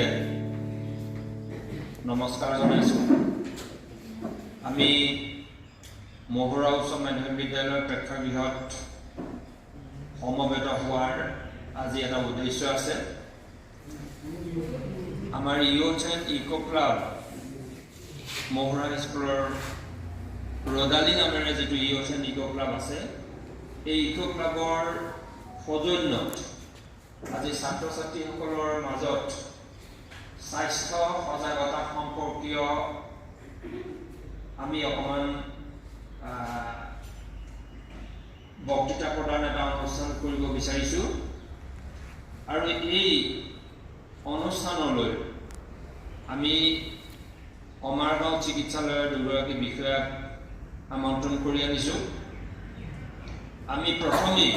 ভৰিৰে নমস্কাৰ জনাইছোঁ। আমি মহুৰা উচ্চ মাধ্যমিক বিদ্যালয়ৰ প্ৰেক্ষাগৃহত সমবেত হোৱাৰ আজি এটা উদ্দেশ্য আছে। আমাৰ ইউথ এণ্ড ইকো ক্লাব মহুৰা স্কুলৰ ৰদালি নামেৰে যিটো ইউথ এণ্ড ইকো ক্লাব আছে, এই ইকো ক্লাবৰ সৌজন্যত আজি ছাত্ৰ ছাত্ৰীসকলৰ মাজত স্বাস্থ্য সজাগতা সম্পৰ্কীয় আমি অকণমান বক্তৃতা প্ৰদান এটা অনুষ্ঠান কৰিব বিচাৰিছোঁ। আৰু এই অনুষ্ঠানলৈ আমি কমাৰগাঁও চিকিৎসালয়ৰ দুগৰাকী বিষয়াক আমন্ত্ৰণ কৰি আনিছোঁ। আমি প্ৰথমেই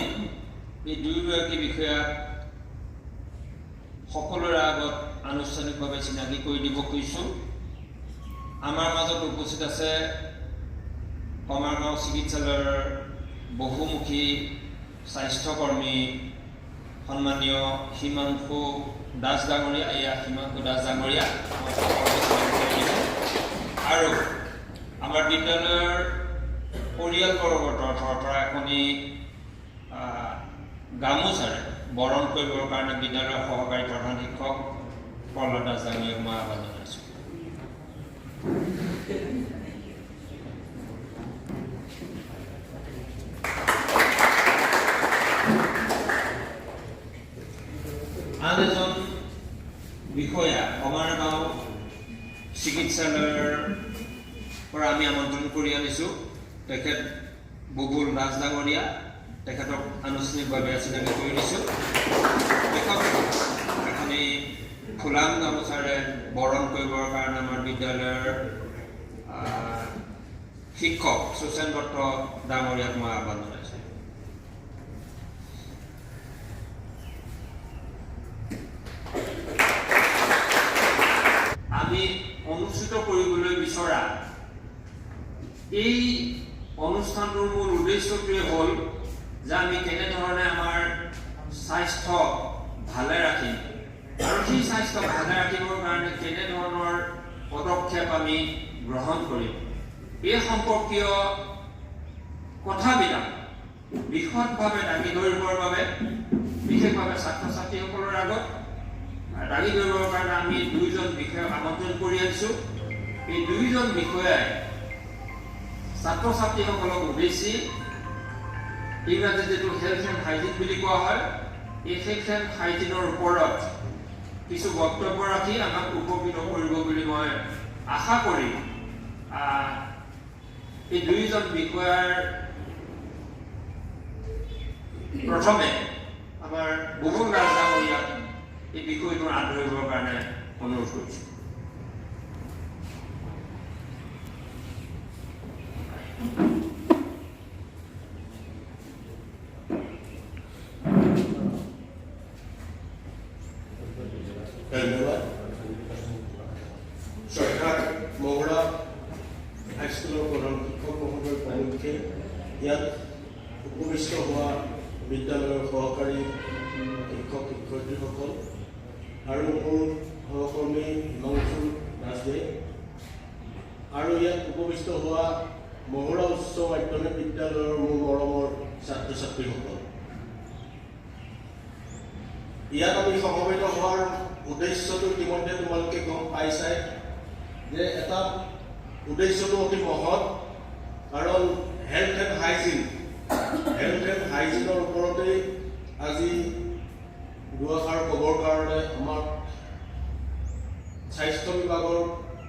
এই দুয়োগৰাকী বিষয়াক সকলোৰে আগত আনুষ্ঠানিকভাৱে চিনাকি কৰি দিব খুজিছোঁ। আমাৰ মাজত উপস্থিত আছে কমাৰগাঁও চিকিৎসালয়ৰ বহুমুখী স্বাস্থ্যকৰ্মী সন্মানীয় হিমাংশু দাস ডাঙৰীয়া। এয়া হিমাংশু দাস ডাঙৰীয়া। আৰু আমাৰ বিদ্যালয়ৰ পৰিয়ালবৰ্গৰ তৰফৰ পৰা এখনি গামোচাৰে বৰণ কৰিবৰ কাৰণে বিদ্যালয়ৰ সহকাৰী প্ৰধান শিক্ষক প্ৰহ্লাদ দাস ডাঙৰীয়াক মই আহ্বান জনাইছোঁ। আন এজন বিষয়া কমাৰগাঁও চিকিৎসালয়ৰ পৰা আমি আমন্ত্ৰণ কৰি আনিছোঁ। তেখেত বুবুল দাস ডাঙৰীয়া। তেখেতক আনুষ্ঠানিকভাৱে চিনাকি কৰি দিছোঁ। তেখেতক এখনি ফুলাম গামোচাৰে বৰণ কৰিবৰ কাৰণে আমাৰ বিদ্যালয়ৰ শিক্ষক সুচেন দত্ত ডাঙৰীয়াক মই আহ্বান জনাইছোঁ। আমি অনুষ্ঠিত কৰিবলৈ বিচৰা এই অনুষ্ঠানটোৰ মূল উদ্দেশ্যটোৱে হ'ল যে আমি কেনেধৰণে আমাৰ স্বাস্থ্য ভালে ৰাখিম আৰু সেই স্বাস্থ্য ভালে ৰাখিবৰ কাৰণে কেনেধৰণৰ পদক্ষেপ আমি গ্ৰহণ কৰিম, এই সম্পৰ্কীয় কথাবিলাক বিশদভাৱে দাঙি ধৰিবৰ বাবে বিশেষভাৱে ছাত্ৰ ছাত্ৰীসকলৰ আগত দাঙি ধৰিবৰ কাৰণে আমি দুইজন বিষয়াক আমন্ত্ৰণ কৰি আনিছোঁ। এই দুইজন বিষয়াই ছাত্ৰ ছাত্ৰীসকলক উদ্দেশ্যি ইংৰাজীত যিটো হেল্থ এণ্ড হাইজিন বুলি কোৱা হয়, এই হেল্থ এণ্ড হাইজিনৰ ওপৰত কিছু বক্তব্য ৰাখি আমাক উপকৃত কৰিব বুলি মই আশা কৰি এই দুইজন বিষয়াৰ প্ৰথমে আমাৰ বুবুল দাস ডাঙৰীয়াক এই বিষয়টো আদৰিবৰ কাৰণে অনুৰোধ কৰিছোঁ। ধন্যবাদ। চৰকাৰ মহুৰা হাইস্কুলৰ প্ৰধান শিক্ষক মহোদয় প্ৰমুখ্যে ইয়াত উপবিষ্ট হোৱা বিদ্যালয়ৰ সহকাৰী শিক্ষক শিক্ষয়িত্ৰীসকল আৰু মোৰ সহকৰ্মী হিমাংশু দাসদে আৰু ইয়াত উপবিষ্ট হোৱা মহুৰা উচ্চ মাধ্যমিক বিদ্যালয়ৰ মোৰ মৰমৰ ছাত্ৰ ছাত্ৰীসকল, ইয়াত আমি সমবেত হোৱাৰ উদ্দেশ্যটো ইতিমধ্যে তোমালোকে গম পাইছাই যে এটা উদ্দেশ্যটো অতি মহৎ। কাৰণ হেল্থ এণ্ড হাইজিনৰ ওপৰতেই আজি দুআষাৰ ক'বৰ কাৰণে আমাক স্বাস্থ্য বিভাগৰ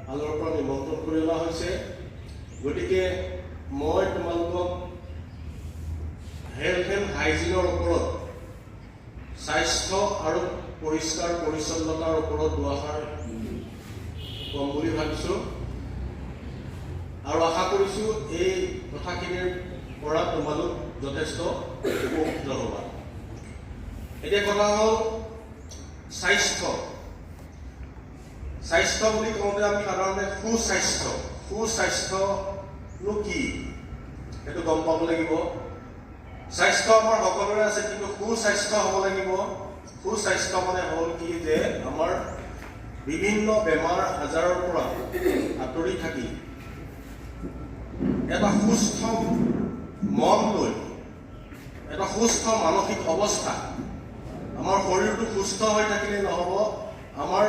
ফালৰ পৰা নিমন্ত্ৰণ কৰি অনা হৈছে। গতিকে মই তোমালোকক হেল্থ এণ্ড হাইজিনৰ ওপৰত, স্বাস্থ্য আৰু পৰিষ্কাৰ পৰিচ্ছন্নতাৰ ওপৰত দুআষাৰ কম বুলি ভাবিছোঁ আৰু আশা কৰিছোঁ এই কথাখিনিৰ পৰা তোমালোক যথেষ্ট উপকৃত হ'বা। এতিয়া কথা হ'ল স্বাস্থ্য বুলি কওঁতে আমি সাধাৰণতে সুস্বাস্থ্যনো কি সেইটো গম পাব লাগিব। স্বাস্থ্য আমাৰ সকলোৰে আছে, কিন্তু সুস্বাস্থ্য হ'ব লাগিব। সুস্বাস্থ্য মানে হ'ল কি যে আমাৰ বিভিন্ন বেমাৰ আজাৰৰ পৰা আঁতৰি থাকি এটা সুস্থ মন লৈ এটা সুস্থ মানসিক অৱস্থা আমাৰ শৰীৰটো সুস্থ হৈ থাকিলে নহ'ব আমাৰ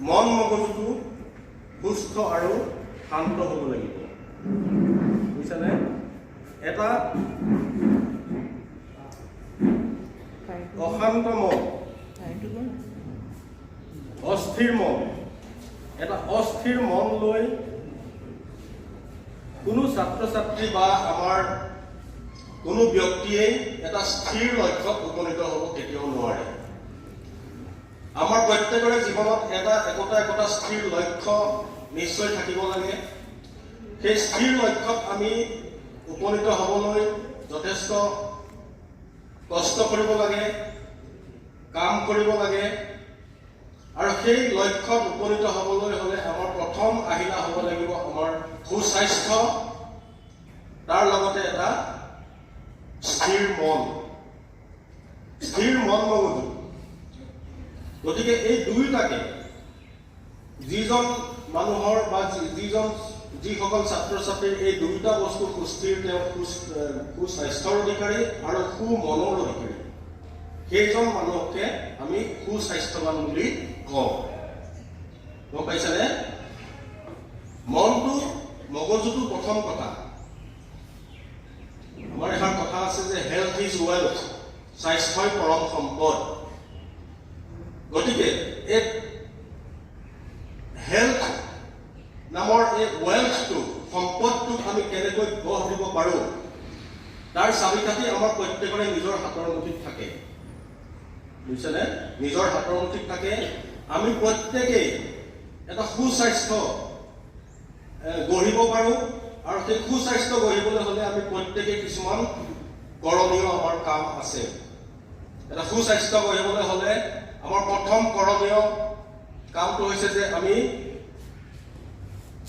মন মগজুটো সুস্থ আৰু শান্ত হ'ব লাগিব বুজিছানে এটা অশান্ত মন অস্থিৰ মন এটা অস্থিৰ মন লৈ কোনো ছাত্ৰ ছাত্ৰী বা আমাৰ কোনো ব্যক্তিয়েই এটা স্থিৰ লক্ষ্যত উপনীত হ'ব কেতিয়াও নোৱাৰে আমাৰ প্ৰত্যেকৰে জীৱনত একোটা স্থিৰ লক্ষ্য নিশ্চয় থাকিব লাগে সেই স্থিৰ লক্ষ্যত আমি উপনীত হ'বলৈ যথেষ্ট কষ্ট কৰিব লাগে কাম কৰিব লাগে আৰু সেই লক্ষ্যত উপনীত হ'বলৈ হ'লে আমাৰ প্ৰথম আহিলা হ'ব লাগিব আমাৰ সুস্বাস্থ্য তাৰ লগতে এটা স্থিৰ মন মগজু গতিকে এই দুয়োটাকে যিজন মানুহৰ বা যিসকল ছাত্ৰ ছাত্ৰীৰ এই দুয়োটা বস্তু সুস্থিৰ তেওঁ সুস্বাস্থ্যৰ অধিকাৰী আৰু সুমনৰ অধিকাৰী সেইজন মানুহকে আমি সুস্বাস্থ্যৱান বুলি কওঁ গম পাইছানে মনটো মগজুটো প্ৰথম কথা আমাৰ এষাৰ কথা আছে যে হেল্থ ইজ ৱেল্থ স্বাস্থ্যই পৰম সম্পদ গতিকে এই হেল্থ নামৰ এই ৱেল্থটো সম্পদটোক আমি কেনেকৈ গঢ় দিব পাৰোঁ তাৰ চাবিকাঠি আমাৰ প্ৰত্যেকৰে নিজৰ হাতৰ মুঠিত থাকে বুজিছেনে নিজৰ হাতৰ মুঠিত থাকে আমি প্ৰত্যেকেই এটা সুস্বাস্থ্য গঢ়িব পাৰোঁ আৰু সেই সুস্বাস্থ্য গঢ়িবলৈ হ'লে আমি প্ৰত্যেকেই কিছুমান কৰণীয় আমাৰ কাম আছে এটা সুস্বাস্থ্য গঢ়িবলৈ হ'লে আমাৰ প্ৰথম কৰণীয় কামটো হৈছে যে আমি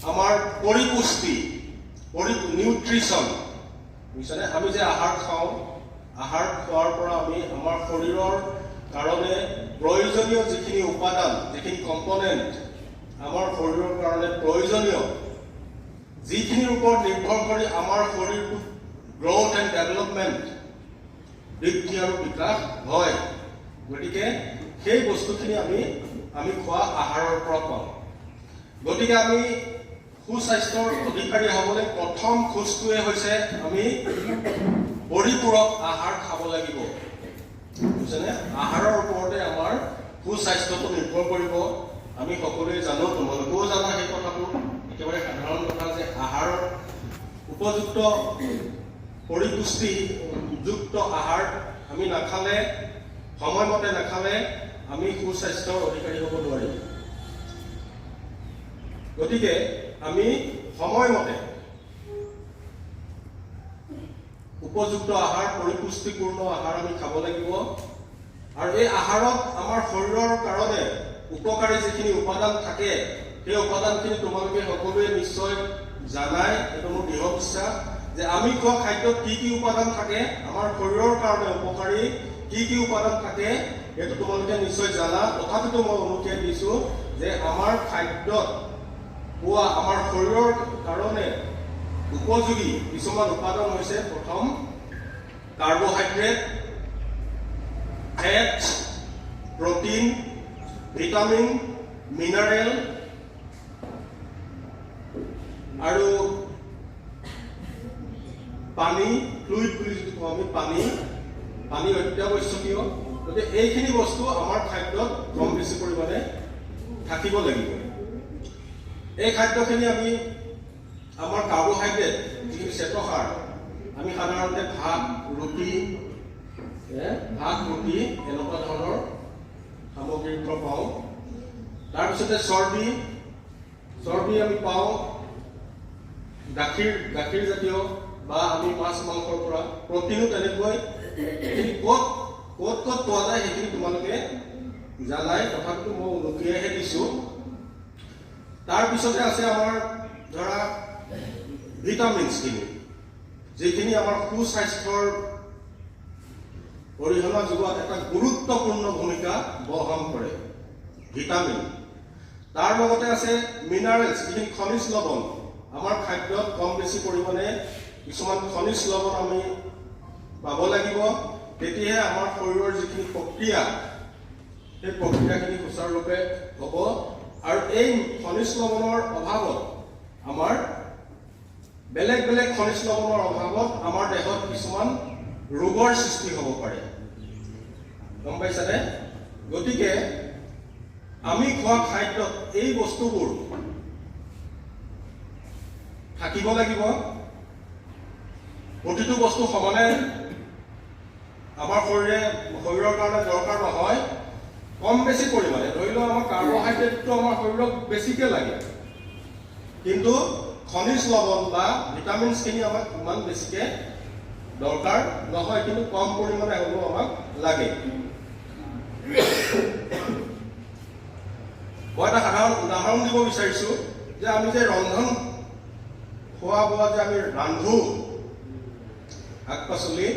আমাৰ পৰিপুষ্টি নিউট্ৰিশ্যন বুজিছানে আমি যে আহাৰ খাওঁ আহাৰ খোৱাৰ পৰা আমি আমাৰ শৰীৰৰ কাৰণে প্ৰয়োজনীয় যিখিনি উপাদান যিখিনি কম্পনেণ্ট আমাৰ শৰীৰৰ কাৰণে প্ৰয়োজনীয় যিখিনিৰ ওপৰত নিৰ্ভৰ কৰি আমাৰ শৰীৰটো গ্ৰ'থ এণ্ড ডেভেলপমেণ্ট বৃদ্ধি আৰু বিকাশ হয় গতিকে সেই বস্তুখিনি আমি খোৱা আহাৰৰ পৰা পাওঁ গতিকে আমি সুস্বাস্থ্যৰ অধিকাৰী হ'বলৈ প্ৰথম খোজটোৱে হৈছে আমি পৰিপূৰক আহাৰ খাব লাগিব বুজিছেনে আহাৰৰ ওপৰতে আমাৰ সুস্বাস্থ্যটো নিৰ্ভৰ কৰিব আমি সকলোৱে জানো তোমালোকেও জানা সেই কথাটো একেবাৰে সাধাৰণ কথা যে আহাৰৰ উপযুক্ত পৰিপুষ্টিযুক্ত আহাৰ আমি নাখালে সময়মতে নাখালে আমি সুস্বাস্থ্যৰ অধিকাৰী হ'ব নোৱাৰিম গতিকে আমি সময়মতে উপযুক্ত আহাৰ পৰিপুষ্টিপূৰ্ণ আহাৰ আমি খাব লাগিব আৰু এই আহাৰত আমাৰ শৰীৰৰ কাৰণে উপকাৰী যিখিনি উপাদান থাকে সেই উপাদানখিনি তোমালোকে সকলোৱে নিশ্চয় জানাই এইটো মোৰ দৃঢ় বিশ্বাস যে আমি খোৱা খাদ্যত কি উপাদান থাকে আমাৰ শৰীৰৰ কাৰণে উপকাৰী কি উপাদান থাকে এইটো তোমালোকে নিশ্চয় জানা তথাপিতো মই অনুজ্ঞা দিছোঁ যে আমাৰ খাদ্যত পোৱা আমাৰ শৰীৰৰ কাৰণে উপযোগী কিছুমান উপাদান হৈছে প্ৰথম carbohydrate fat protein vitamin mineral আৰু পানী ফ্লুইড বুলি যিটো কওঁ আমি পানী অত্যাৱশ্যকীয় গতিকে এইখিনি বস্তু আমাৰ খাদ্যত কম বেছি পৰিমাণে থাকিব লাগিব এই খাদ্যখিনি আমি আমাৰ কাৰ্বহাইড্ৰেট যিখিনি শ্বেতসাৰ আমি সাধাৰণতে ভাত ৰুটি এনেকুৱা ধৰণৰ সামগ্ৰীৰ পৰা পাওঁ তাৰপিছতে চৰ্বি আমি পাওঁ গাখীৰ জাতীয় বা আমি মাছ মাংসৰ পৰা প্ৰটিনো তেনেকৈ এইখিনি ক'ত পোৱা যায় সেইখিনি তোমালোকে জানাই তথাপিতো মই অনুক্ৰিয়াহে দিছোঁ তাৰপিছতে আছে আমাৰ ধৰা ভিটামিনছখিনি যিখিনি আমাৰ সুস্বাস্থ্যৰ অৰিহণা যোগোৱাত এটা গুৰুত্বপূৰ্ণ ভূমিকা বহন কৰে ভিটামিন, তাৰ লগতে আছে মিনাৰেলছ, যিখিনি খনিজ লৱণ। আমাৰ খাদ্যত কম বেছি পৰিমাণে কিছুমান খনিজ লৱণ আমি পাব লাগিব, তেতিয়াহে আমাৰ শৰীৰৰ যিখিনি প্ৰক্ৰিয়া সেই প্ৰক্ৰিয়াখিনি সুচাৰুৰূপে হ'ব। আৰু এই খনিজ লৱণৰ অভাৱত আমাৰ বেলেগ বেলেগ খনিজ লৱণৰ অভাৱত আমাৰ দেহত কিছুমান ৰোগৰ সৃষ্টি হ'ব পাৰে, গম পাইছানে? গতিকে আমি খোৱা খাদ্যত এই বস্তুবোৰ থাকিব লাগিব। প্ৰতিটো বস্তু সমানে আমাৰ শৰীৰৰ কাৰণে দৰকাৰ নহয়, কম বেছি পৰিমাণে। ধৰি লওক আমাৰ কাৰ্বহাইড্ৰেটটো আমাৰ শৰীৰক বেছিকৈ লাগে, কিন্তু খনিজ লৱণ বা ভিটামিনছখিনি আমাক ইমান বেছিকৈ দৰকাৰ নহয়, কিন্তু কম পৰিমাণে হ'লেও আমাক লাগে। মই এটা সাধাৰণ উদাহৰণ দিব বিচাৰিছোঁ যে আমি যে ৰন্ধন খোৱা বোৱা যে আমি ৰান্ধো, শাক পাচলি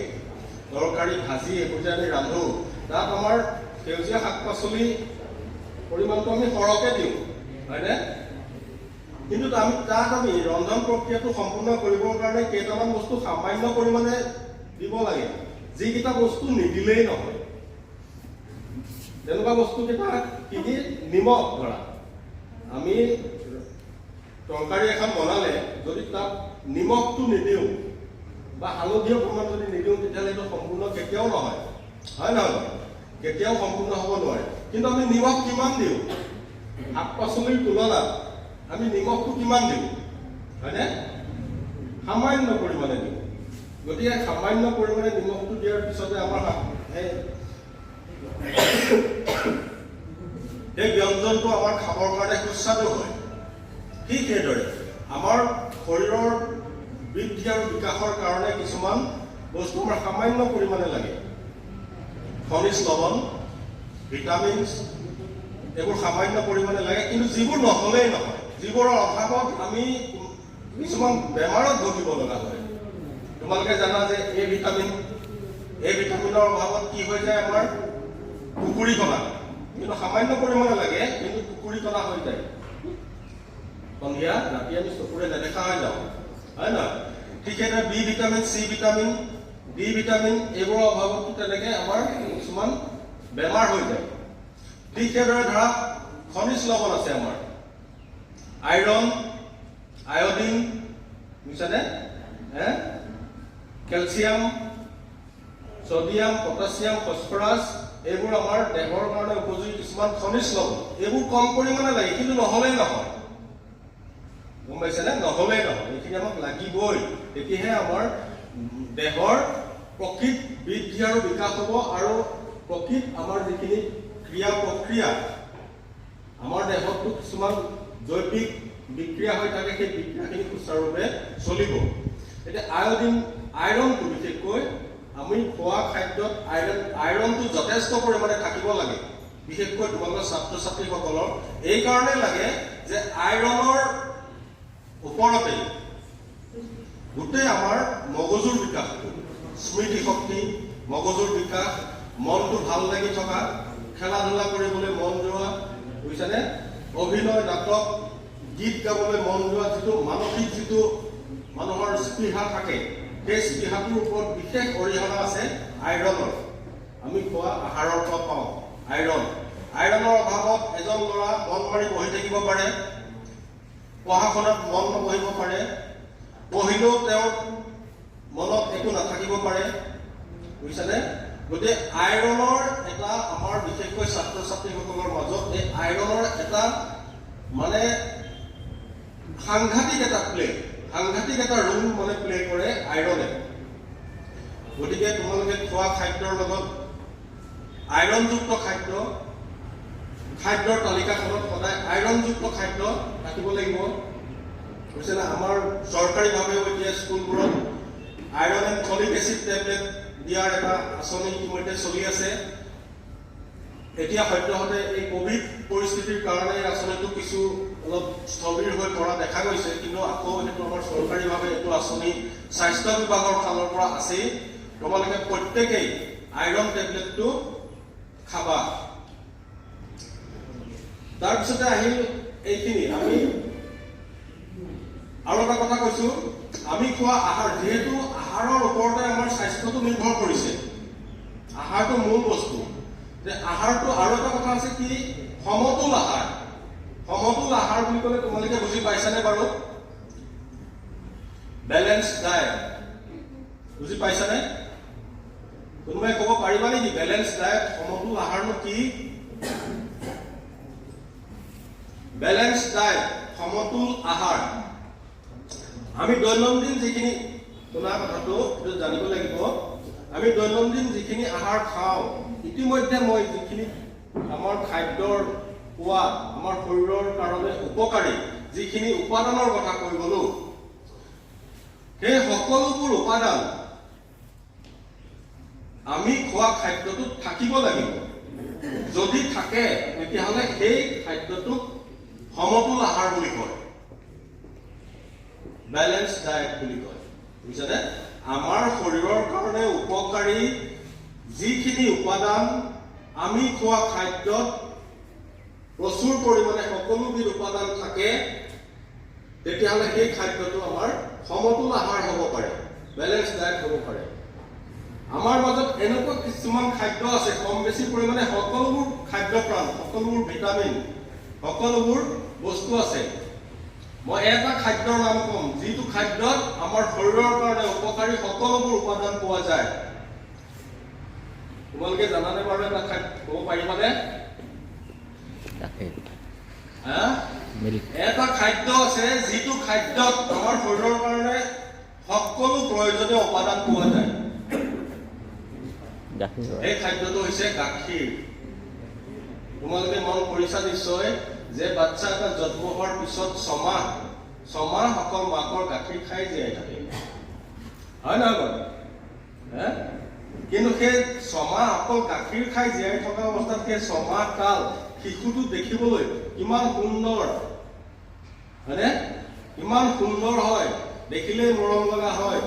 তৰকাৰী ভাজি এইবোৰ যে আমি ৰান্ধো, তাত আমাৰ সেউজীয়া শাক পাচলি পৰিমাণটো আমি সৰহকৈ দিওঁ, হয়নে? কিন্তু তাত আমি ৰন্ধন প্ৰক্ৰিয়াটো সম্পূৰ্ণ কৰিবৰ কাৰণে কেইটামান বস্তু সামান্য পৰিমাণে দিব লাগে, যিকেইটা বস্তু নিদিলেই নহয়। তেনেকুৱা বস্তুকেইটা কি কি? নিমখ। ধৰা আমি তৰকাৰী এখন বনালে যদি তাত নিমখটো নিদিওঁ বা হালধি অকণমান যদি নিদিওঁ, তেতিয়াহ'লে এইটো সম্পূৰ্ণ কেতিয়াও নহয়, হয় নহয়? কেতিয়াও সম্পূৰ্ণ হ'ব নোৱাৰে। কিন্তু আমি নিমখ কিমান দিওঁ? শাক পাচলিৰ তুলনাত আমি নিমখটো কিমান দিওঁ, হয়নে? সামান্য পৰিমাণে দিওঁ। গতিকে সামান্য পৰিমাণে নিমখটো দিয়াৰ পিছতে আমাৰ এই ব্যঞ্জনটো আমাৰ খাবৰ কাৰণে সুস্বাদু হয়। ঠিক সেইদৰে আমাৰ শৰীৰৰ বৃদ্ধি আৰু বিকাশৰ কাৰণে কিছুমান বস্তু আমাৰ সামান্য পৰিমাণে লাগে। খনিজ লৱণ, ভিটামিনছ এইবোৰ সামান্য পৰিমাণে লাগে, কিন্তু যিবোৰ নহ'লেই নহয়, যিবোৰৰ অভাৱত আমি কিছুমান বেমাৰত ভুগিব লগা হয়। তোমালোকে জানা যে এই ভিটামিনৰ অভাৱত কি হৈ যায়? আমাৰ কুকুৰি কণা, কিন্তু সামান্য পৰিমাণে লাগে, কিন্তু কুকুৰি কণা হৈ যায়। সন্ধিয়া ৰাতি আমি চকুৰে নেদেখা হৈ যাওঁ, হয় নহয়? ঠিক সেইদৰে B vitamin, C vitamin, D vitamin এইবোৰৰ অভাৱতো তেনেকৈ আমাৰ কিছুমান বেমাৰ হৈ যায়। ঠিক সেইদৰে ধৰা খনিজ লৱণ আছে আমাৰ, আইৰণ, আয়ডিন, বুজিছানে? কেলছিয়াম, ছডিয়াম, পটাছিয়াম, ফচফৰাছ, এইবোৰ আমাৰ দেহৰ কাৰণে উপযোগী কিছুমান খনিজ লৱণ। এইবোৰ কম পৰিমাণে লাগে, কিন্তু নহ'লেই নহয়, গম পাইছেনে? নহ'লেই নহয়, এইখিনি আমাক লাগিবই। তেতিয়াহে আমাৰ দেহৰ প্ৰকৃত বৃদ্ধি আৰু বিকাশ হ'ব, আৰু প্ৰকৃত আমাৰ যিখিনি ক্ৰিয়া প্ৰক্ৰিয়া, আমাৰ দেহতো কিছুমান জৈৱিক বিক্ৰিয়া হৈ থাকে, সেই বিক্ৰিয়াখিনি সুচাৰুৰূপে চলিব। এতিয়া আইৰণটো বিশেষকৈ আমি খোৱা খাদ্যত আইৰণটো যথেষ্ট পৰিমাণে থাকিব লাগে, বিশেষকৈ তোমালোকৰ ছাত্ৰ ছাত্ৰীসকলৰ। এইকাৰণে লাগে যে আইৰণৰ ওপৰতেই গোটেই আমাৰ মগজুৰ বিকাশটো, স্মৃতি শক্তি, মগজুৰ বিকাশ, মনটো ভাল লাগি থকা, খেলা ধূলা কৰিবলৈ মন যোৱা, বুজিছানে? অভিনয়, নাটক, গীত গাবলৈ মন যোৱা, যিটো মানসিক যিটো মানুহৰ স্পৃহা থাকে, সেই স্পৃহাটোৰ ওপৰত বিশেষ অৰিহণা আছে আইৰণৰ। আমি খোৱা আহাৰৰ পৰা পাওঁ আইৰণৰ অভাৱত এজন ল'ৰা মন মাৰি বহি থাকিব পাৰে, পঢ়া শুনাত মন নবহিব পাৰে, পঢ়িলেও তেওঁৰ মনত একো নাথাকিব পাৰে, বুজিছানে? গতিকে আইৰণৰ এটা আমাৰ বিশেষকৈ ছাত্ৰ ছাত্ৰীসকলৰ মাজত এই আইৰণৰ এটা মানে সাংঘাতিক এটা ৰোল মানে প্লে কৰে আইৰণে। গতিকে তোমালোকে খোৱা খাদ্যৰ লগত আইৰণযুক্ত খাদ্যৰ তালিকাখনত সদায় আইৰণযুক্ত খাদ্য ৰাখিব লাগিব, বুজিছেনে? আমাৰ চৰকাৰীভাৱেও এতিয়া স্কুলবোৰত iron and folic acid tablet দিয়াৰ এটা আঁচনি ইতিমধ্যে চলি আছে। এতিয়া সদ্যহতে এই কোভিড পৰিস্থিতিৰ কাৰণে এই আঁচনিটো কিছু অলপ স্থবিৰ হৈ পৰা দেখা গৈছে, কিন্তু আকৌ সেইটো আমাৰ চৰকাৰীভাৱে এইটো আঁচনি স্বাস্থ্য বিভাগৰ ফালৰ পৰা আছেই। তোমালোকে প্ৰত্যেকেই আইৰণ টেবলেটটো খাবা। তাৰপিছতে আহিল এইখিনি আমি আৰু এটা কথা কৈছো আমি খোৱা আহাৰ যেহেতু আহাৰৰ ওপৰতে আমাৰ স্বাস্থ্যটো নিৰ্ভৰ কৰিছে আহাৰটো মূল বস্তু যে আহাৰটো আৰু এটা কথা আছে কি সমতুল আহাৰ বুলি ক'লে তোমালোকে বুজি পাইছানে বাৰু বেলেন্স ডায়েট বুজি পাইছানে কোনোবাই ক'ব পাৰিবা নেকি বেলেন্স ডায়েট সমতুল আহাৰনো কি বেলেন্স ডায়েট সমতুল আহাৰ আমি দৈনন্দিন যিখিনি শুনা কথাটো জানিব লাগিব আমি দৈনন্দিন যিখিনি আহাৰ খাওঁ ইতিমধ্যে মই যিখিনি আমাৰ খাদ্যৰ পোৱা আমাৰ শৰীৰৰ কাৰণে উপকাৰী যিখিনি উপাদানৰ কথা কৈ গলো সেই সকলোবোৰ উপাদান আমি খোৱা খাদ্যটোত থাকিব লাগিব যদি থাকে তেতিয়াহ'লে সেই খাদ্যটোক সমতুল আহাৰ বুলি কয় বেলেন্স ডায়েট বুলি কয় বুজিছানে আমাৰ শৰীৰৰ কাৰণে উপকাৰী যিখিনি উপাদান আমি খোৱা খাদ্যত প্ৰচুৰ পৰিমাণে সকলোবিধ উপাদান থাকে তেতিয়াহ'লে সেই খাদ্যটো আমাৰ সমতুল আহাৰ হ'ব পাৰে বেলেন্স ডায়েট হ'ব পাৰে আমাৰ মাজত এনেকুৱা কিছুমান খাদ্য আছে কম বেছি পৰিমাণে সকলোবোৰ খাদ্য প্ৰাণ সকলোবোৰ ভিটামিন সকলোবোৰ বস্তু আছে মই এটা খাদ্যৰ নাম কম যিটো খাদ্যত আমাৰ শৰীৰৰ কাৰণে উপকাৰী সকলোবোৰ উপাদান পোৱা যায় তোমালোকে জানানে বাৰু এটা খাদ্য ক'ব পাৰিবানে এটা খাদ্য আছে যিটো খাদ্যত আমাৰ শৰীৰৰ কাৰণে সকলো প্ৰয়োজনীয় উপাদান পোৱা যায় এই খাদ্যটো হৈছে গাখীৰ তোমালোকে মন কৰিছা নিশ্চয় যে বাচ্চা এটা জন্ম হোৱাৰ পিছত ছমাহ অকল মাকৰ গাখীৰ খাই জীয়াই থাকে হয় নহয় বাৰু কিন্তু সেই ছমাহ অকল গাখীৰ খাই জীয়াই থকা অৱস্থাত সেই ছমাহ কাল শিশুটো দেখিবলৈ কিমান সুন্দৰ হয়নে ইমান সুন্দৰ হয় দেখিলেই মৰম লগা হয়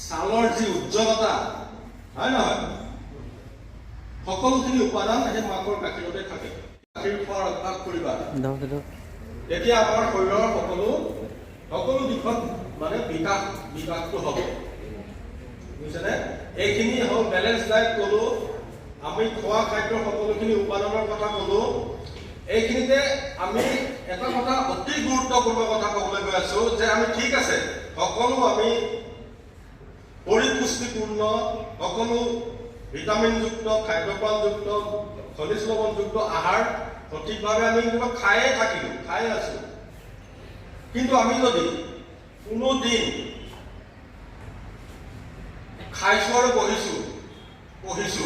ছালৰ যি উজ্জ্বলতা হয় নহয় সকলোখিনি উপাদান সেই মাকৰ গাখীৰতে থাকে গাখীৰ খোৱাৰ অভ্যাস কৰিবা তেতিয়া আমাৰ শৰীৰৰ সকলো দিশত মানে বিকাশটো হ'ব বুজিছেনে এইখিনি হ'ল বেলেন্স ডায়েট ক'লো আমি খোৱা খাদ্যৰ সকলোখিনি উপাদানৰ কথা ক'লো এইখিনিতে আমি এটা কথা অতি গুৰুত্বপূৰ্ণ কথা ক'বলৈ গৈ আছো যে আমি ঠিক আছে সকলো আমি পৰিপুষ্টিপূৰ্ণ সকলো ভিটামিনযুক্ত খাদ্যপ্ৰাণযুক্ত খনিজ লৱণযুক্ত আহাৰ সঠিকভাৱে আমি খাই আছো কিন্তু আমি যদি কোনো দিন খাইছো আৰু পঢ়িছো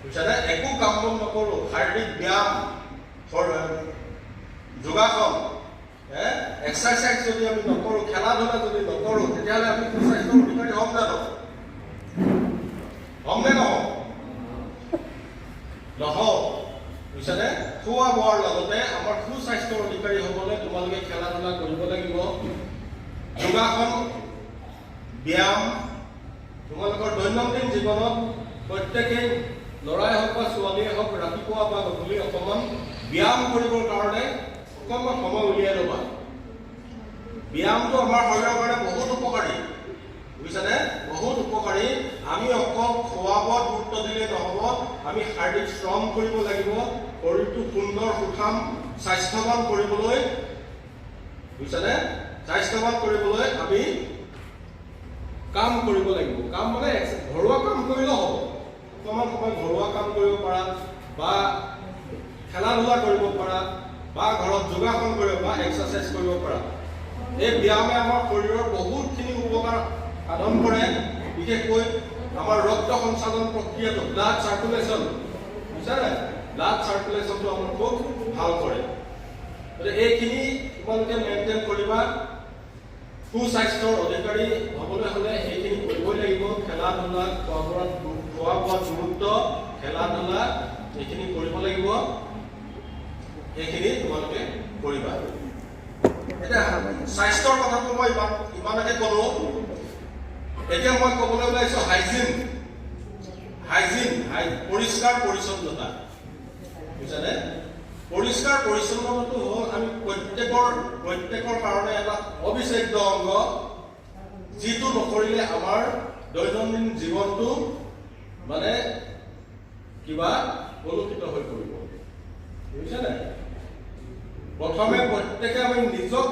বুজিছানে একো কাম বন নকৰো শাৰীৰিক ব্যায়াম যোগাসন এক্সাৰচাইজ যদি আমি নকৰো খেলা ধূলা যদি নকৰো তেতিয়াহ'লে আমি সুস্বাস্থ্যৰ অধিকাৰী হ'ম নে নহওঁ বুজিছানে খোৱা বোৱাৰ লগতে আমাৰ সুস্বাস্থ্যৰ অধিকাৰী হ'বলৈ তোমালোকে খেলা ধূলা কৰিব লাগিব যোগাসন ব্যায়াম তোমালোকৰ দৈনন্দিন জীৱনত প্ৰত্যেকেই ল'ৰাই হওক বা ছোৱালীয়ে হওক ৰাতিপুৱা বা গধূলি অকণমান ব্যায়াম কৰিবৰ কাৰণে অকণমান সময় উলিয়াই ল'বা ব্যায়ামটো আমাৰ শৰীৰৰ কাৰণে বহুত উপকাৰী বুজিছানে বহুত উপকাৰী আমি অকল খোৱা বোৱাত গুৰুত্ব দিলে নহ'ব আমি শাৰীৰিক শ্ৰম কৰিব লাগিব শৰীৰটো সুন্দৰ সুঠাম স্বাস্থ্যৱান কৰিবলৈ বুজিছানে স্বাস্থ্যৱান কৰিবলৈ আমি কাম কৰিব লাগিব কাম মানে ঘৰুৱা কাম কৰিলেও হ'ব অকণমান সময় ঘৰুৱা কাম কৰিব পাৰা বা খেলা ধূলা কৰিব পাৰা বা ঘৰত যোগাসন কৰিব বা এক্সাৰচাইজ কৰিব পাৰা এই ব্যায়ামে আমাৰ শৰীৰৰ বহুতখিনি উপকাৰ সাধন কৰে বিশেষকৈ আমাৰ ৰক্ত সঞ্চালন প্ৰক্ৰিয়াটো ব্লাড চাৰ্কুলেশ্যন বুজিছানে ব্লাড চাৰ্কুলেশ্যনটো আমাৰ খুব ভাল কৰে গতিকে এইখিনি তোমালোকে মেইনটেইন কৰিবা সুস্বাস্থ্যৰ অধিকাৰী হ'বলৈ হ'লে এইখিনি কৰিবই লাগিব খেলা ধূলা খোৱা বোৱাত গুৰুত্ব খেলা ধূলা এইখিনি কৰিব লাগিব এইখিনি তোমালোকে কৰিবা এতিয়া স্বাস্থ্যৰ কথাটো মই ইমানকে ক'লো এতিয়া মই ক'বলৈ ওলাইছো হাইজিন পৰিষ্কাৰ পৰিচ্ছন্নতা বুজিছানে পৰিষ্কাৰ পৰিচ্ছন্নতাটো হ'ল আমি প্ৰত্যেকৰ কাৰণে এটা অবিচ্ছেদ্য অংগ, যিটো নকৰিলে আমাৰ দৈনন্দিন জীৱনটো মানে কিবা কলুষিত হৈ পৰিব। বুজিছে নাই? প্ৰথমে প্ৰত্যেকে আমি নিজক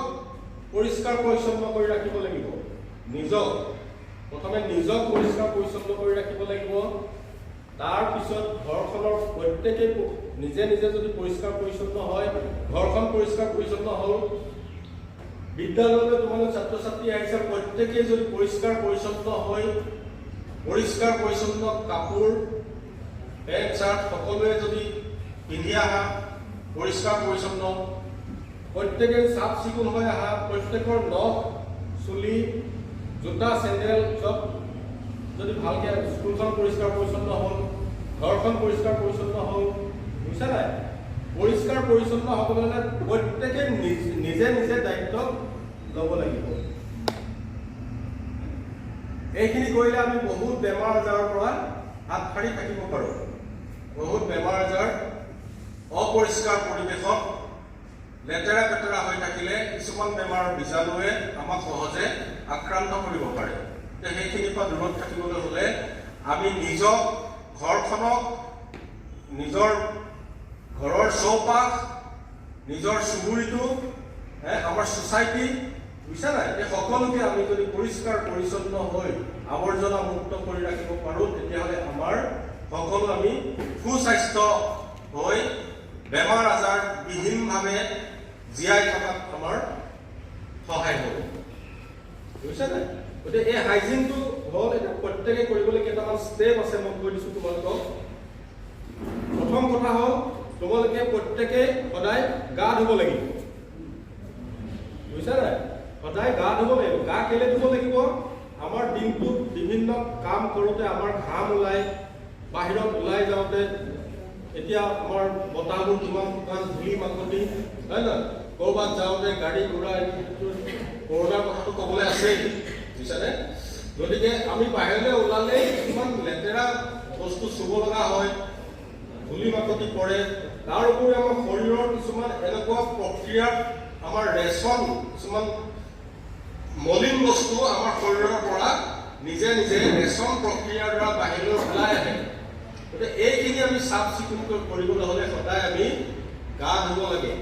পৰিষ্কাৰ পৰিচ্ছন্ন কৰি ৰাখিব লাগিব। প্ৰথমে নিজক পৰিষ্কাৰ পৰিচ্ছন্ন কৰি ৰাখিব লাগিব। তাৰ পিছত ঘৰখনৰ প্ৰত্যেকে নিজে যদি পৰিষ্কাৰ পৰিচ্ছন্ন হয়, ঘৰখন পৰিষ্কাৰ পৰিচ্ছন্ন হ'ল। বিদ্যালয়লৈ তোমালোক ছাত্ৰ ছাত্ৰী আহিছে, প্ৰত্যেকেই যদি পৰিষ্কাৰ পৰিচ্ছন্ন হৈ পৰিষ্কাৰ পৰিচ্ছন্ন কাপোৰ পেণ্ট চাৰ্ট সকলোৱে যদি পিন্ধি আহা, পৰিষ্কাৰ পৰিচ্ছন্ন, প্ৰত্যেকে চাফ চিকুণ হৈ আহা, প্ৰত্যেকৰ নখ চুলি জোতা চেণ্ডেল চব যদি ভালকে, স্কুলখন পৰিষ্কাৰ পৰিচ্ছন্ন হ'ল, ঘৰখন পৰিষ্কাৰ পৰিচ্ছন্ন হ'ল। বুজিছা নাই? পৰিষ্কাৰ পৰিচ্ছন্ন হ'বলৈ প্ৰত্যেকে নিজে দায়িত্ব ল'ব লাগিব। এইখিনি কৰিলে আমি বহুত বেমাৰ আজাৰৰ পৰা হাত সাৰি থাকিব পাৰোঁ। বহুত বেমাৰ আজাৰ অপৰিষ্কাৰ পৰিৱেশত লেতেৰা পেতেৰা হৈ থাকিলে কিছুমান বেমাৰৰ বীজাণুৱে আমাক সহজে আক্ৰান্ত কৰিব পাৰে। সেইখিনিৰ পৰা দূৰত থাকিবলৈ হ'লে আমি নিজক, ঘৰখনক, নিজৰ ঘৰৰ চৌপাশ, নিজৰ চুবুৰীটো, আমাৰ ছ'চাইটি, বুজিছা নাই? এই সকলোকে আমি যদি পৰিষ্কাৰ পৰিচ্ছন্ন হৈ আৱৰ্জনা মুক্ত কৰি ৰাখিব পাৰোঁ, তেতিয়াহ'লে আমাৰ সকলো আমি সুস্বাস্থ্য হৈ বেমাৰ আজাৰ বিহীনভাৱে জীয়াই থকাত আমাৰ সহায় হ'ব। বুজিছা নাই? গতিকে এই হাইজিনটো হ'ল, এতিয়া প্ৰত্যেকে কৰিবলৈ কেইটামান ষ্টেপ আছে, মই কৈ দিছোঁ তোমালোকক। প্ৰথম কথা হ'ল, তোমালোকে প্ৰত্যেকে সদায় গা ধুব লাগিব। বুজিছা নাই? সদায় গা ধুব লাগিব। গা কেলে ধুব লাগিব? আমাৰ দিনটোত বিভিন্ন কাম কৰোঁতে আমাৰ ঘাম ওলায়, বাহিৰত ওলাই যাওঁতে এতিয়া আমাৰ বতাহবোৰ কিমান শুকান, ধূলি মাকতি, হয় নহয়? ক'ৰবাত যাওঁতে গাড়ী ঘোঁৰা, কৰোণাৰ কথাটো ক'বলৈ আছেই, বুজিছানে? গতিকে আমি বাহিৰলৈ ওলালেই কিছুমান লেতেৰা বস্তু চুব লগা হয়, ধূলি মাকতি পৰে। তাৰ উপৰি আমাৰ শৰীৰৰ কিছুমান এনেকুৱা প্ৰক্ৰিয়াত আমাৰ ৰেচন, কিছুমান মলিন বস্তু আমাৰ শৰীৰৰ পৰা নিজে ৰেচন প্ৰক্ৰিয়াৰ দ্বাৰা বাহিৰলৈ ওলাই আহে। গতিকে এইখিনি আমি চাফ চিকুণকৈ কৰিবলৈ হ'লে সদায় আমি গা ধুব লাগে।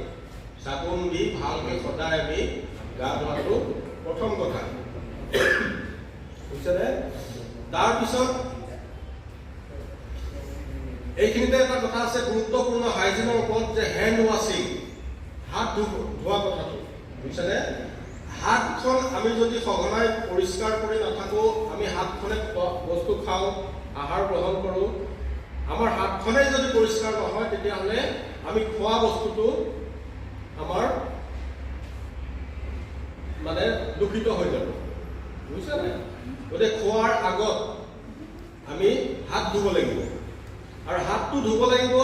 চাবোন দি ভালকৈ সদায় আমি গা ধোৱাটো প্ৰথম কথা, বুজিছেনে? তাৰপিছত এইখিনিতে এটা কথা আছে গুৰুত্বপূৰ্ণ হাইজিনৰ ওপৰত, যে হেণ্ড ৱাশ্বিং, হাত ধোৱা কথাটো, বুজিছেনে? হাতখন আমি যদি সঘনাই পৰিষ্কাৰ কৰি নাথাকোঁ, আমি হাতখনে বস্তু খাওঁ, আহাৰ গ্ৰহণ কৰোঁ, আমাৰ হাতখনেই যদি পৰিষ্কাৰ নহয়, তেতিয়াহ'লে আমি খোৱা বস্তুটো আমাৰ মানে দূষিত হৈ যাব। বুজিছা নাই? গতিকে খোৱাৰ আগত আমি হাত ধুব লাগিব। আৰু হাতটো ধুব লাগিব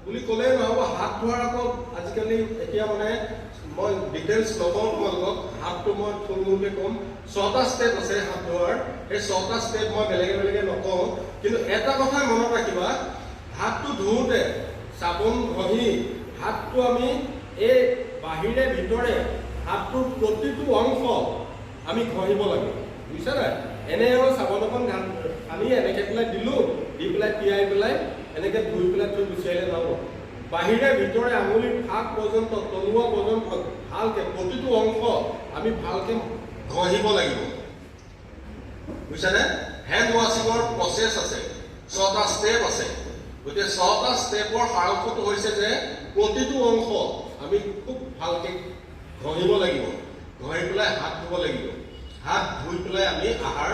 বুলি ক'লেই নহ'ব, হাত ধোৱাৰ আগত আজিকালি এতিয়া মানে মই ডিটেইলছ নকওঁ তোমালোকক, হাতটো মই থুলমূলকৈ ক'ম। 6টা ষ্টেপ আছে হাত ধোৱাৰ। সেই 6টা ষ্টেপ মই বেলেগে নকওঁ, কিন্তু এটা কথাই মনত ৰাখিবা, হাতটো ধুওঁতে চাবোন ঘঁহি হাতটো আমি এই বাহিৰে ভিতৰে হাতটোৰ প্ৰতিটো অংশ আমি ঘঁহিব লাগে। বুজিছা নাই? এনে আৰু চাবোন অকণ আনি এনেকৈ পেলাই দিলোঁ, দি পেলাই তিয়াই পেলাই এনেকৈ ধুই পেলাই থৈ গুচি আহিলে নহ'ব। বাহিৰে ভিতৰে আঙুলিৰ ফাক পৰ্যন্ত, তলুৱা পৰ্যন্ত ভালকৈ প্ৰতিটো অংশ আমি ভালকৈ ঘঁহিব লাগিব। বুজিছানে? হেণ্ড ৱাশ্বিঙৰ প্ৰচেছ আছে, 6টা ষ্টেপ আছে। গতিকে 6টা ষ্টেপৰ সাৰাংশটো হৈছে যে প্ৰতিটো অংশ আমি খুব ভালকৈ ঘঁহিব লাগিব, ঘঁহি পেলাই হাত ধুব লাগিব, হাত ধুই পেলাই আমি আহাৰ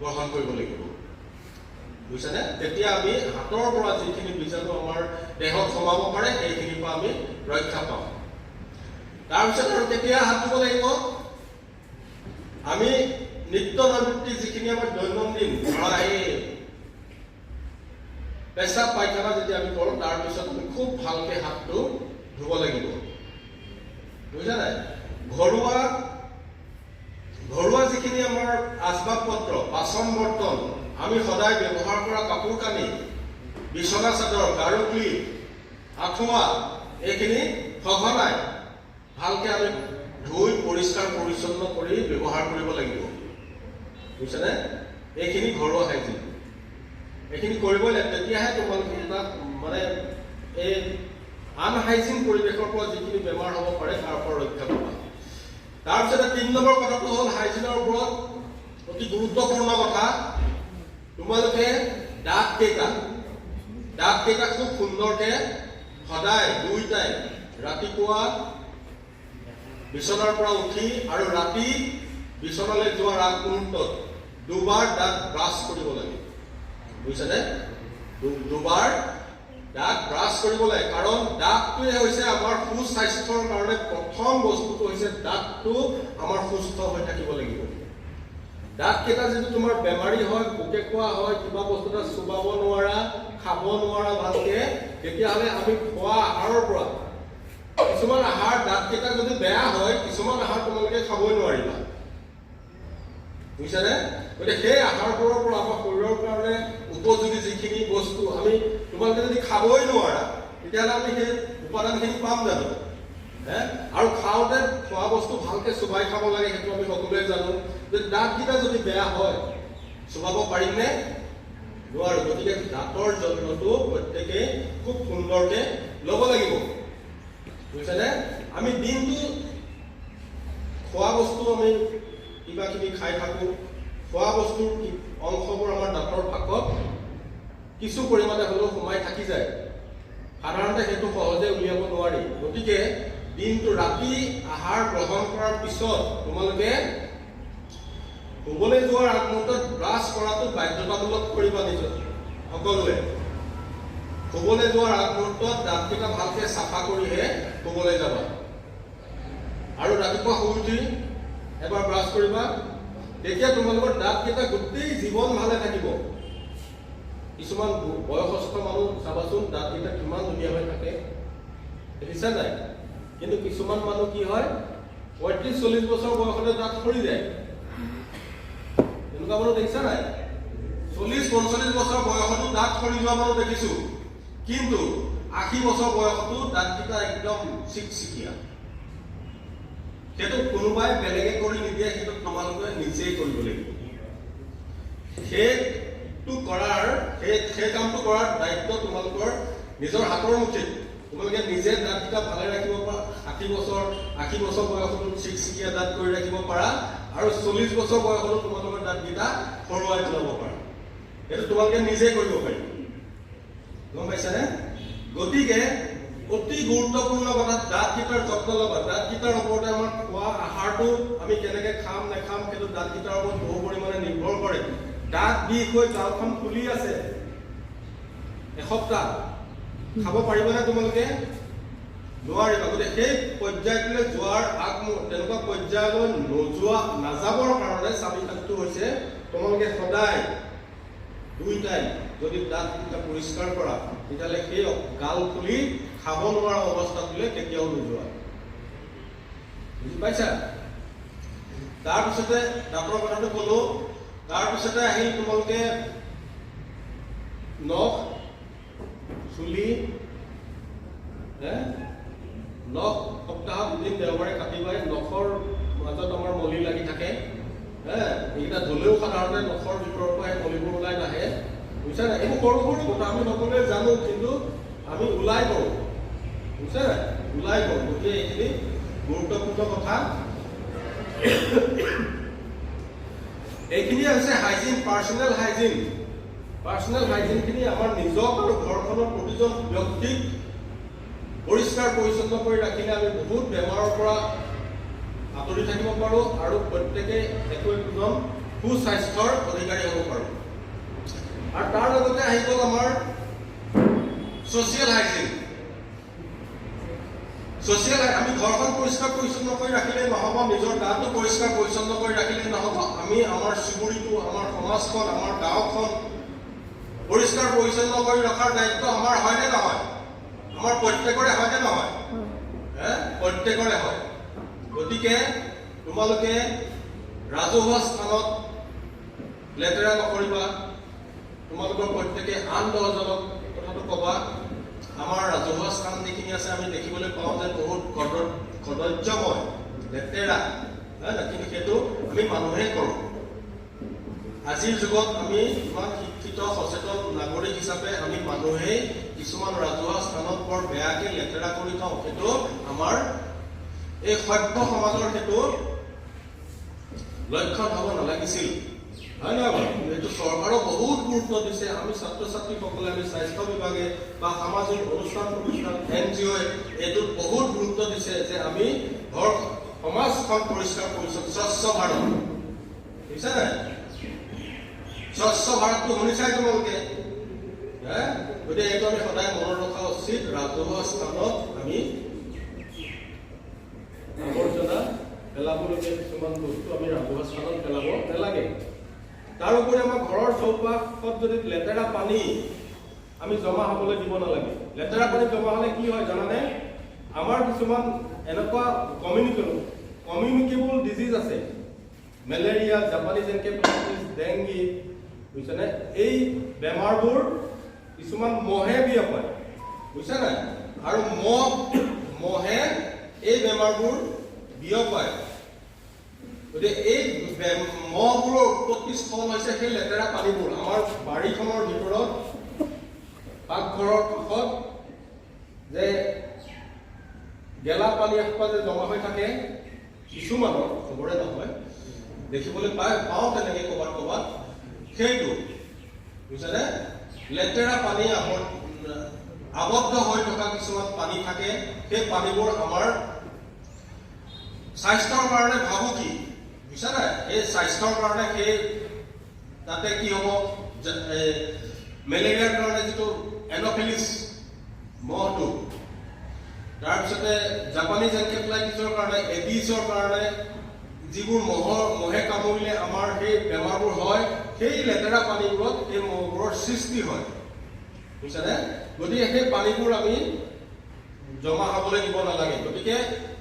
গ্ৰহণ কৰিব লাগিব। বুজিছানে? তেতিয়া আমি হাতৰ পৰা যিখিনি বীজাণু আমাৰ দেহত সোমাব পাৰে, সেইখিনিৰ পৰা আমি ৰক্ষা পাওঁ। তাৰপিছত আৰু কেতিয়া হাত ধুব লাগিব? আমি নিত্য নৈমিত্তিক যিখিনি আমাৰ দৈনন্দিন ধৰা এই পেচাব পায়খানা যেতিয়া আমি কৰোঁ, তাৰপিছত আমি খুব ভালকৈ হাতটো ধুব লাগিব। বুজিছা নাই? ঘৰুৱা যিখিনি আমাৰ আচবাব পত্ৰ, বাচন বৰ্তন, আমি সদায় ব্যৱহাৰ কৰা কাপোৰ কানি, বিচনা চাদৰ, গাৰু ক্লিপ, আঁঠুৱা, এইখিনি সঘনাই ভালকে আমি ধুই পৰিষ্কাৰ পৰিচ্ছন্ন কৰি ব্যৱহাৰ কৰিব লাগিব বুজিছেনে এইখিনি ঘৰুৱা হাইজিন এইখিনি কৰিবই লাগে তেতিয়াহে তোমালোকে এটা মানে এই আনহাইজিন পৰিৱেশৰ পৰা যিখিনি বেমাৰ হ'ব পাৰে তাৰ পৰা ৰক্ষা পাবা তাৰপিছতে ৩ নম্বৰ কথাটো হ'ল হাইজিনৰ ওপৰত অতি গুৰুত্বপূৰ্ণ কথা তোমালোকে দাঁত কেইটা খুব সুন্দৰকে সদায় 2 টাইম ৰাতিপুৱা বিছনাৰ পৰা উঠি আৰু ৰাতি বিছনালৈ যোৱাৰ আগ মুহূৰ্তত 2 বাৰ দাঁত ব্ৰাছ কৰিব লাগে বুজিছেনে 2 বাৰ দাঁত ব্ৰাছ কৰিব লাগে কাৰণ দাঁতটোৱে হৈছে আমাৰ সুস্বাস্থ্যৰ কাৰণে প্ৰথম বস্তুটো হৈছে দাঁতটো আমাৰ সুস্থ হৈ থাকিব লাগিব দাঁত কেইটা যদি তোমাৰ বেমাৰী হয় পোকে খোৱা হয় কিবা বস্তু এটা চুবাব নোৱাৰা খাব নোৱাৰা ভালকে তেতিয়াহ'লে আমি খোৱা আহাৰৰ পৰা কিছুমান আহাৰ দাঁত কেইটা যদি বেয়া হয় কিছুমান আহাৰ তোমালোকে খাবই নোৱাৰিবা বুজিছানে গতিকে সেই আহাৰবোৰৰ পৰা আমাৰ শৰীৰৰ কাৰণে উপযোগী যিখিনি বস্তু আমি তোমালোকে যদি খাবই নোৱাৰা তেতিয়াহ'লে আমি সেই উপাদানখিনি পাম জানো আৰু খাওঁতে খোৱা বস্তু ভালকে চুবাই খাব লাগে সেইটো আমি সকলোৱে জানো যে দাঁতকেইটা যদি বেয়া হয় চুবাব পাৰিমনে নোৱাৰো গতিকে দাঁতৰ যত্নটো প্ৰত্যেকে খুব সুন্দৰকে ল'ব লাগিব বুজিছানে আমি দিনটো খোৱা বস্তু আমি কিবা কিবি খাই থাকো খোৱা বস্তুৰ অংশবোৰ আমাৰ দাঁতৰ ফাঁকত কিছু পৰিমাণে হ'লেও সোমাই থাকি যায় সাধাৰণতে সেইটো সহজে উলিয়াব নোৱাৰি গতিকে দিনটো ৰাতি আহাৰ গ্ৰহণ কৰাৰ পিছত তোমালোকে শুবলৈ যোৱাৰ আগমুহূৰ্তত ব্ৰাছ কৰাটো বাধ্যতামূলক কৰিবা নিজৰ সকলোৱে শুবলৈ যোৱাৰ আগমুহূৰ্তত দাঁতকেইটা ভালকে চাফা কৰিহে শুবলৈ যাবা আৰু ৰাতিপুৱা শুই উঠি এবাৰ ব্ৰাছ কৰিবা তেতিয়া তোমালোকৰ দাঁতকেইটা গোটেই জীৱন ভালে থাকিব কিছুমান বয়সস্থ মানুহ চাবাচোন দাঁতকেইটা কিমান ধুনীয়া হৈ থাকে দেখিছা নাই কিন্তু কিছুমান মানুহ কি হয় ৩৫-৪০ বছৰ বয়সতে দাঁত সৰি যায় এনেকুৱা মানুহ দেখিছা নাই ৪০-৪৫ বছৰ বয়সতো দাঁত সৰি যোৱা মানুহ দেখিছো কিন্তু ৮০ বছৰ বয়সতো দাঁতকেইটা একদম চিকচিকীয়া সেইটো কোনোবাই বেলেগে কৰি নিদিয়ে সেইটো তোমালোকে নিজেই কৰিব লাগিব সেই কামটো কৰাৰ দায়িত্ব তোমালোকৰ নিজৰ হাতৰ মুঠিত তোমালোকে নিজে দাঁতকেইটা ভালে ৰাখিব পাৰা ৮০ বছৰ বয়সতো চিকচিকীয়া দাঁত কৰি ৰাখিব পাৰা আৰু ৪০ বছৰ বয়সতো তোমালোকৰ দাঁতকেইটা সৰুৱাই তুলাব পাৰা এইটো তোমালোকে নিজে কৰিব পাৰিবা গম পাইছানে গতিকে অতি গুৰুত্বপূৰ্ণ কথা দাঁতকেইটাৰ যত্ন ল'বা দাঁতকেইটাৰ ওপৰতে আমাৰ খোৱা আহাৰটো আমি কেনেকে খাম নেখাম সেইটো দাঁতকেইটাৰ ওপৰত বহু পৰিমাণে নিৰ্ভৰ কৰে দাঁত বিষ হৈ গালখন ফুলি আছে এসপ্তাহ খাব পাৰিবানে তোমালোকে নোৱাৰিবা গতিকে সেই পৰ্যায়টোলৈ যোৱাৰ তেনেকুৱা পৰ্যায়লৈ নাযাবৰ কাৰণে চাবিকাঠিটো হৈছে তোমালোকে সদায় 2 টাইম যদি দাঁতকেইটা পৰিষ্কাৰ কৰা তেতিয়াহ'লে সেই গাল ফুলি খাব নোৱাৰা অৱস্থাটোলৈ কেতিয়াও নোযোৱা বুজি পাইছা তাৰপিছতে দাঁতৰ কথাটো ক'লো তাৰপিছতে আহিল তোমালোকে নখ চুলি নখ সপ্তাহত 2 দিন দেওবাৰে কাটিবাই নখৰ মাজত আমাৰ মলি লাগি থাকে এইকেইটা ধুলেও সাধাৰণতে নখৰ ভিতৰৰ পৰা সেই মলিবোৰ ওলাই নাহে বুজিছা নাই এইবোৰ সৰু কথা আমি সকলোৱে জানো কিন্তু আমি ওলাই কৰোঁ বুজিছা নাই ওলাই কৰোঁ গতিকে এইখিনি গুৰুত্বপূৰ্ণ কথা এইখিনিয়ে হৈছে হাইজিন পাৰ্চনেল হাইজিনখিনি আমাৰ নিজক আৰু ঘৰখনৰ প্ৰতিজন ব্যক্তিক পৰিষ্কাৰ পৰিচ্ছন্ন কৰি ৰাখিলে আমি বহুত বেমাৰৰ পৰা আঁতৰি থাকিব পাৰোঁ আৰু প্ৰত্যেকে একোজন সুস্বাস্থ্যৰ অধিকাৰী হ'ব পাৰোঁ আৰু তাৰ লগতে আহি গ'ল আমাৰ ছ'চিয়েল হাইজিন আমি ঘৰখন পৰিষ্কাৰ পৰিচ্ছন্ন কৰি ৰাখিলেই নহ'ব নিজৰ গাটো পৰিষ্কাৰ পৰিচ্ছন্ন কৰি ৰাখিলেই নহ'ব আমি আমাৰ চুবুৰীটো আমাৰ সমাজখন আমাৰ গাঁওখন পৰিষ্কাৰ পৰিচ্ছন্ন কৰি ৰখাৰ দায়িত্ব আমাৰ হয়নে নহয় আমাৰ প্ৰত্যেকৰে হয়নে নহয় প্ৰত্যেকৰে হয় গতিকে তোমালোকে ৰাজহুৱা স্থানত লেতেৰা নকৰিবা তোমালোকৰ প্ৰত্যেকে আন 10জনক কথাটো ক'বা আমাৰ ৰাজহুৱা স্থান যিখিনি আছে আমি দেখিবলৈ পাওঁ যে বহুত কদৰ্যময় লেতেৰা, কিন্তু সেইটো আমি মানুহে কৰোঁ। আজিৰ যুগত আমি ইমান শিক্ষিত সচেতন নাগৰিক হিচাপে আমি মানুহেই কিছুমান ৰাজহুৱা স্থানত বৰ বেয়াকৈ লেতেৰা কৰি থওঁ। সেইটো আমাৰ এই সভ্য সমাজৰ সেইটো লক্ষণ হ'ব নালাগিছিল, হয় নহয় বাৰু? এইটো চৰকাৰেও বহুত গুৰুত্ব দিছে। আমি ছাত্ৰ ছাত্ৰীসকলে, আমি স্বাস্থ্য বিভাগে বা সামাজিক অনুষ্ঠান NGO এইটোত বহুত গুৰুত্ব দিছে যে আমি ঘৰ সমাজখন পৰিষ্কাৰ পৰিচ্ছন্ন, স্বচ্ছ ভাৰত, বুজিছে নাই? স্বচ্ছ ভাৰতটো শুনিছাই তোমালোকে, গতিকে এইটো আমি সদায় মনত ৰখা উচিত। ৰাজহুৱা স্থানত আমি আৱৰ্জনা পেলাবলগীয়া কিছুমান বস্তু আমি ৰাজহুৱা স্থানত পেলাব নালাগে। তাৰোপৰি আমাৰ ঘৰৰ চৌপাশত যদি লেতেৰা পানী আমি জমা হ'বলৈ দিব নালাগে। লেতেৰা পানী জমা হ'লে কি হয় জানানে? আমাৰ কিছুমান এনেকুৱা কমিউনিকেবল ডিজিজ আছে, মেলেৰিয়া, জাপানিজ এনকেফেলাইটিছ, ডেংগি, বুজিছেনে? এই বেমাৰবোৰ কিছুমান মহে বিয়পায়, বুজিছে নাই? আৰু মহে এই বেমাৰবোৰ বিয়পায়। গতিকে এই মহবোৰৰ উৎপত্তি স্থল হৈছে সেই লেতেৰা পানীবোৰ। আমাৰ বাৰীখনৰ ভিতৰত, পাকঘৰৰ কাষত যে গেলা পানী এসোপা যে জমা হৈ থাকে, কিছুমানৰ, চবৰে নহয়, দেখিবলৈ পাওঁ তেনেকৈ ক'ৰবাত সেইটো, বুজিছেনে? লেতেৰা পানী আবদ্ধ হৈ থকা কিছুমান পানী থাকে। সেই পানীবোৰ আমাৰ স্বাস্থ্যৰ কাৰণে ভাবুকি, বুজিছা নাই? এই স্বাস্থ্যৰ কাৰণে সেই তাতে কি হ'ব, মেলেৰিয়াৰ কাৰণে যিটো এনফিলিছ মহটো, তাৰপিছতে জাপানিজ এনকেফেলাইটিছৰ কাৰণে, এডিছৰ কাৰণে যিবোৰ মহে কামুৰিলে আমাৰ সেই বেমাৰবোৰ হয়, সেই লেতেৰা পানীবোৰত এই মহবোৰৰ সৃষ্টি হয়, বুজিছেনে? গতিকে সেই পানীবোৰ আমি জমা হ'বলৈ দিব নালাগে। গতিকে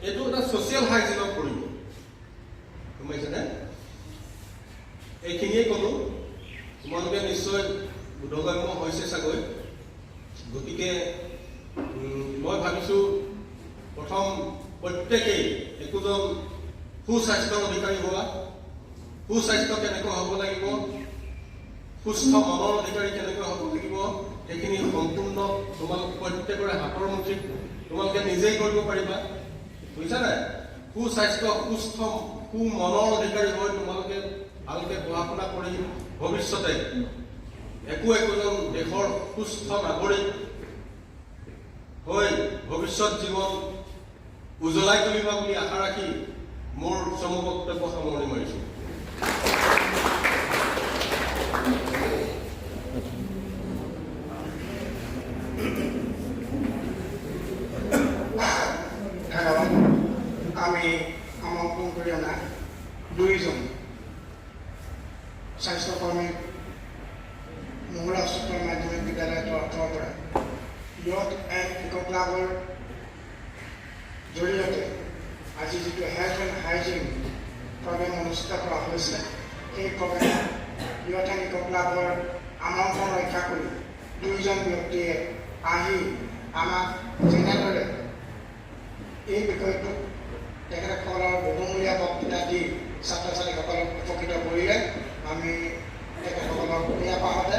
এইটো এটা ছ'চিয়েল হাইজিনত পৰিব, গম পাইছেনে? এইখিনিয়ে ক'লো, তোমালোকে নিশ্চয় বোধগম্য হৈছে চাগৈ। গতিকে মই ভাবিছোঁ প্ৰথম প্ৰত্যেকেই একোজন সুস্বাস্থ্যৰ অধিকাৰী হোৱা। সুস্বাস্থ্য কেনেকৈ হ'ব লাগিব, সুস্থ মনৰ অধিকাৰী কেনেকৈ হ'ব লাগিব, সেইখিনি সম্পূৰ্ণ তোমালোক প্ৰত্যেকৰে হাতৰ মুঠিত তোমালোকে নিজেই কৰিব পাৰিবা, বুজিছা নাই? সুস্বাস্থ্য, সুমনৰ অধিকাৰী হৈ তোমালোকে ভালকৈ পঢ়া শুনা কৰি ভৱিষ্যতে একোজন দেশৰ সুস্থ নাগৰিক হৈ ভৱিষ্যত জীৱন উজ্বলাই তুলিবা বুলি আশা ৰাখি মোৰ চমু বক্তব্য সামৰণি মাৰিছোঁ। আমি আমন্ত্ৰণ কৰি অনা দুইজন স্বাস্থ্যকৰ্মী মহুৰা উচ্চতৰ মাধ্যমিক বিদ্যালয়ৰ তৰফৰ পৰা ইয়ত এক ইক' ক্লাবৰ জৰিয়তে আজি যিটো হেল্থ এণ্ড হাইজিন প্ৰগ্ৰেম অনুষ্ঠিত কৰা হৈছে, সেই প্ৰগ্ৰেমত ইয়ত এণ্ড ইক' ক্লাবৰ আমন্ত্ৰণ ৰক্ষা কৰি দুইজন ব্যক্তিয়ে আহি আমাক যেনেদৰে এই বিষয়টোত তেখেতসকলৰ বহুমূলীয়া বক্তৃতা দি ছাত্ৰ ছাত্ৰীসকলক উপকৃত কৰিলে, আমি তেখেতসকলক এই আপাহতে